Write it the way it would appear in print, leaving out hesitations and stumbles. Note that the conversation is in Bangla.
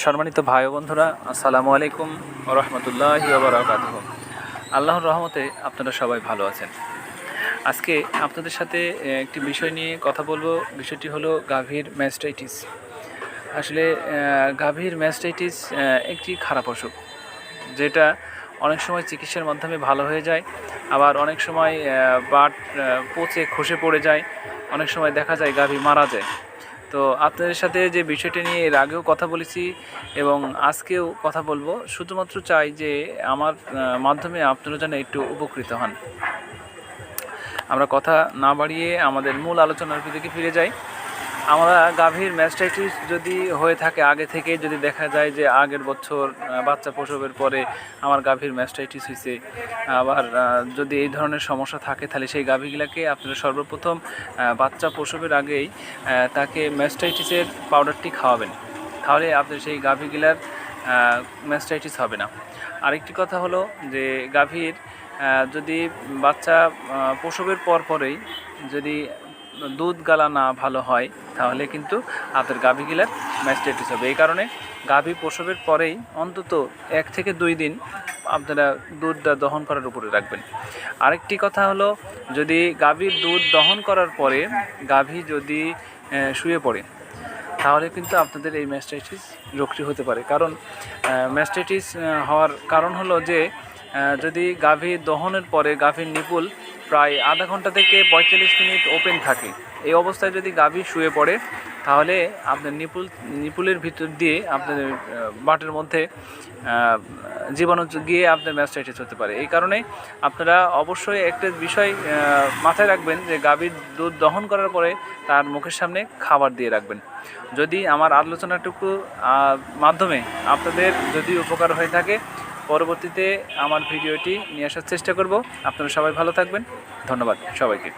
সম্মানিত ভাই ও বন্ধুরা, আসসালামু আলাইকুম ওয়া রাহমাতুল্লাহি ওয়া বারাকাতুহু। আল্লাহর রহমতে আপনারা সবাই ভালো আছেন। আজকে আপনাদের সাথে একটি বিষয় নিয়ে কথা বলবো। বিষয়টি হলো গাভীর ম্যাস্টাইটিস। আসলে গাভীর ম্যাস্টাইটিস একটি খারাপ অসুখ, যেটা অনেক সময় চিকিৎসার মাধ্যমে ভালো হয়ে যায়, আবার অনেক সময় বাট পচে খসে পড়ে যায়, অনেক সময় দেখা যায় গাভী মারা যায়। তো আপনাদের সাথে যে বিষয়টা নিয়ে এর আগেও কথা বলেছি এবং আজকেও কথা বলবো, শুধুমাত্র চাই যে আমার মাধ্যমে আপনারা যেন একটু উপকৃত হন। আমরা কথা না বাড়িয়ে আমাদের মূল আলোচনার দিকে ফিরে যাই। আমরা গাভীর ম্যাস্টাইটিস যদি হয়ে থাকে আগে থেকে, যদি দেখা যায় যে আগের বছর বাচ্চা প্রসবের পরে আমার গাভীর ম্যাস্টাইটিস হয়েছে, আবার যদি এই ধরনের সমস্যা থাকে, তাহলে সেই গাভীগুলোকে আপনারা সর্বপ্রথম বাচ্চা প্রসবের আগেই তাকে ম্যাস্টাইটিসের পাউডারটি খাওয়াবেন। তাহলে আপনার সেই গাভীগুলার ম্যাস্টাইটিস হবে না। আরেকটি কথা হলো যে গাভীর যদি বাচ্চা প্রসবের পরেই যদি দুধ গালা না ভালো হয়, তাহলে কিন্তু আপনার গাভীগুলার ম্যাস্টাইটিস হবে। এই কারণে গাভী প্রসবের পরেই অন্তত 1 থেকে 2 দিন আপনারা দুধটা দহন করার উপরে রাখবেন। আরেকটি কথা হলো, যদি গাভীর দুধ দহন করার পরে গাভী যদি শুয়ে পড়ে, তাহলে কিন্তু আপনাদের এই ম্যাস্টাইটিস রোগটি হতে পারে। কারণ ম্যাস্টাইটিস হওয়ার কারণ হলো যে যদি গাভী দহনের পরে গাভীর নিপুল প্রায় আধা ঘন্টা থেকে 45 মিনিট ওপেন থাকে, এই অবস্থায় যদি গাভী শুয়ে পড়ে, তাহলে আপনার নিপুলের ভিতর দিয়ে আপনাদের বাটের মধ্যে জীবাণু গিয়ে আপনার ম্যাস্টাইটিস হতে পারে। এই কারণে আপনারা অবশ্যই একটা বিষয় মাথায় রাখবেন যে গাভীর দুধ দহন করার পরে তার মুখের সামনে খাবার দিয়ে রাখবেন। যদি আমার আলোচনাটুকু মাধ্যমে আপনাদের যদি উপকার হয়ে থাকে, পরবর্তীতে আমার ভিডিওটি নিয়ে আসার চেষ্টা করব। আপনারা সবাই ভালো থাকবেন। ধন্যবাদ সবাইকে।